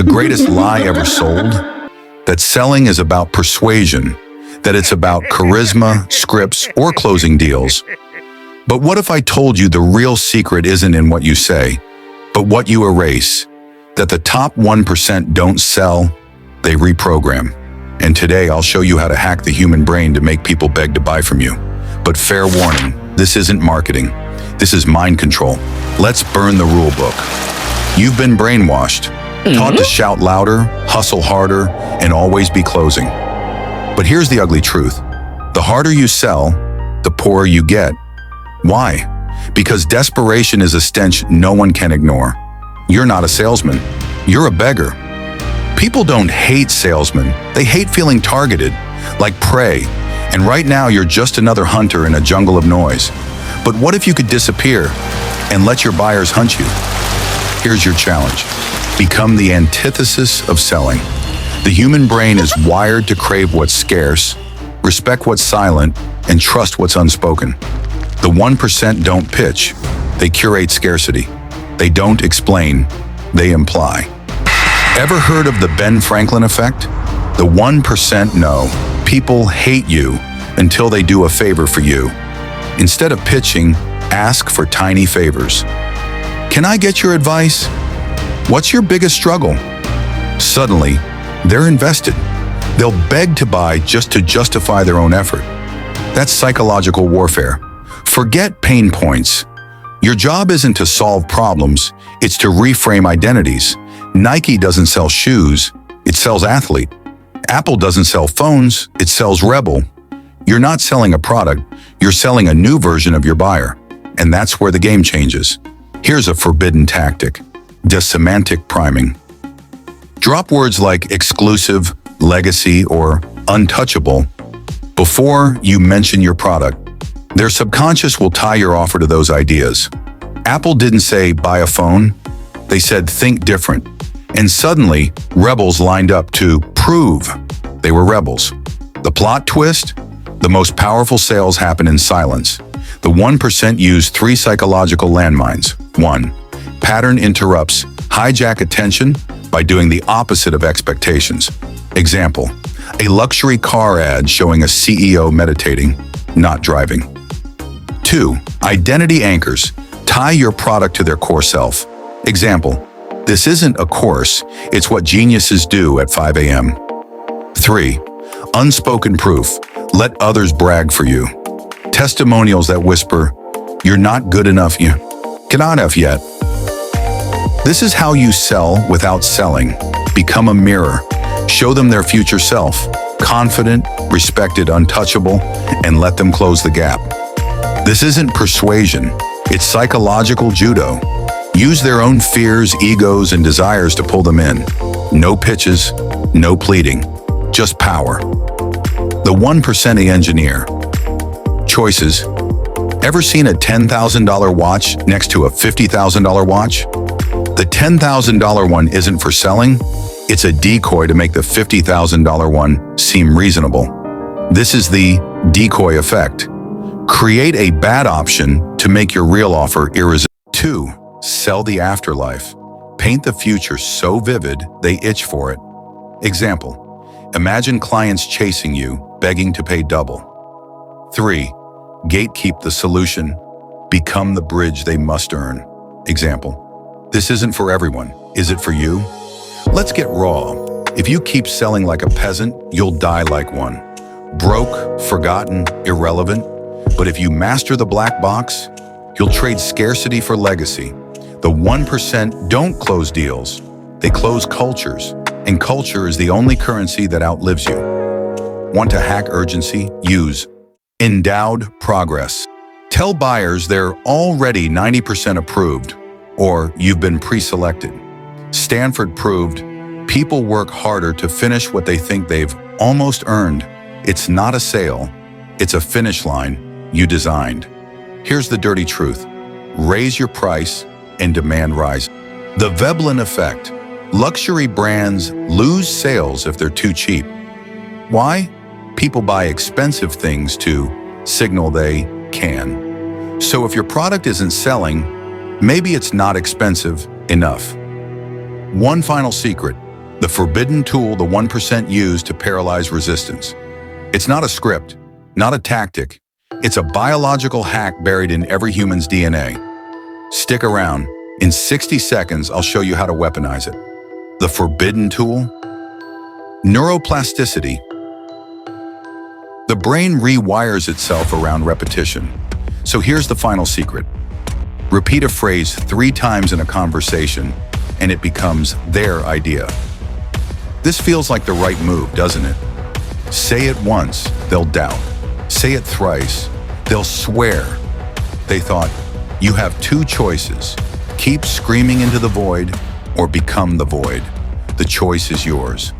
the greatest lie ever sold? That selling is about persuasion, that it's about charisma, scripts, or closing deals. But what if I told you the real secret isn't in what you say, but what you erase? That the top 1% don't sell, they reprogram. And today I'll show you how to hack the human brain to make people beg to buy from you. But fair warning, this isn't marketing. This is mind control. Let's burn the rule book. You've been brainwashed, taught to shout louder, hustle harder, and always be closing. But here's the ugly truth. The harder you sell, the poorer you get. Why? Because desperation is a stench no one can ignore. You're not a salesman. You're a beggar. People don't hate salesmen. They hate feeling targeted, like prey. And right now, you're just another hunter in a jungle of noise. But what if you could disappear and let your buyers hunt you? Here's your challenge. Become the antithesis of selling. The human brain is wired to crave what's scarce, respect what's silent, and trust what's unspoken. The 1% don't pitch. They curate scarcity. They don't explain. They imply. Ever heard of the Ben Franklin effect? The 1% know. People hate you until they do a favor for you. Instead of pitching, ask for tiny favors. Can I get your advice? What's your biggest struggle? Suddenly, they're invested. They'll beg to buy just to justify their own effort. That's psychological warfare. Forget pain points. Your job isn't to solve problems, it's to reframe identities. Nike doesn't sell shoes, it sells athlete. Apple doesn't sell phones, it sells rebel. You're not selling a product, you're selling a new version of your buyer. And that's where the game changes. Here's a forbidden tactic: semantic priming. Drop words like exclusive, legacy, or untouchable before you mention your product. Their subconscious will tie your offer to those ideas. Apple didn't say buy a phone, they said think different. And suddenly, rebels lined up to prove they were rebels. The plot twist? The most powerful sales happen in silence. The 1% use 3 psychological landmines. 1. Pattern interrupts. Hijack attention by doing the opposite of expectations. Example, a luxury car ad showing a CEO meditating, not driving. 2. Identity anchors. Tie your product to their core self. Example, this isn't a course, it's what geniuses do at 5 a.m. 3. Unspoken proof. Let others brag for you. Testimonials that whisper, you're not good enough, you cannot have yet. This is how you sell without selling. Become a mirror. Show them their future self, confident, respected, untouchable, and let them close the gap. This isn't persuasion, it's psychological judo. Use their own fears, egos, and desires to pull them in. No pitches, no pleading, just power. The 1% engineer. Choices. Ever seen a $10,000 watch next to a $50,000 watch? The $10,000 one isn't for selling, it's a decoy to make the $50,000 one seem reasonable. This is the decoy effect. Create a bad option to make your real offer irresistible. 2. Sell the afterlife. Paint the future so vivid they itch for it. Example, imagine clients chasing you, begging to pay double. 3. Gatekeep the solution. Become the bridge they must earn. Example, this isn't for everyone. Is it for you? Let's get raw. If you keep selling like a peasant, you'll die like one. Broke, forgotten, irrelevant. But if you master the black box, you'll trade scarcity for legacy. The 1% don't close deals. They close cultures. And culture is the only currency that outlives you. Want to hack urgency? Use endowed progress. Tell buyers they're already 90% approved, or you've been pre-selected. Stanford proved people work harder to finish what they think they've almost earned. It's not a sale, it's a finish line you designed. Here's the dirty truth. Raise your price and demand rise. The Veblen effect. Luxury brands lose sales if they're too cheap. Why? People buy expensive things to signal they can. So if your product isn't selling, maybe it's not expensive enough. One final secret. The forbidden tool the 1% use to paralyze resistance. It's not a script, not a tactic. It's a biological hack buried in every human's DNA. Stick around. In 60 seconds, I'll show you how to weaponize it. The forbidden tool? Neuroplasticity. The brain rewires itself around repetition. So here's the final secret. Repeat a phrase 3 times in a conversation, and it becomes their idea. This feels like the right move, doesn't it? Say it once, they'll doubt. Say it thrice, they'll swear. They thought, you have 2 choices. Keep screaming into the void or become the void. The choice is yours.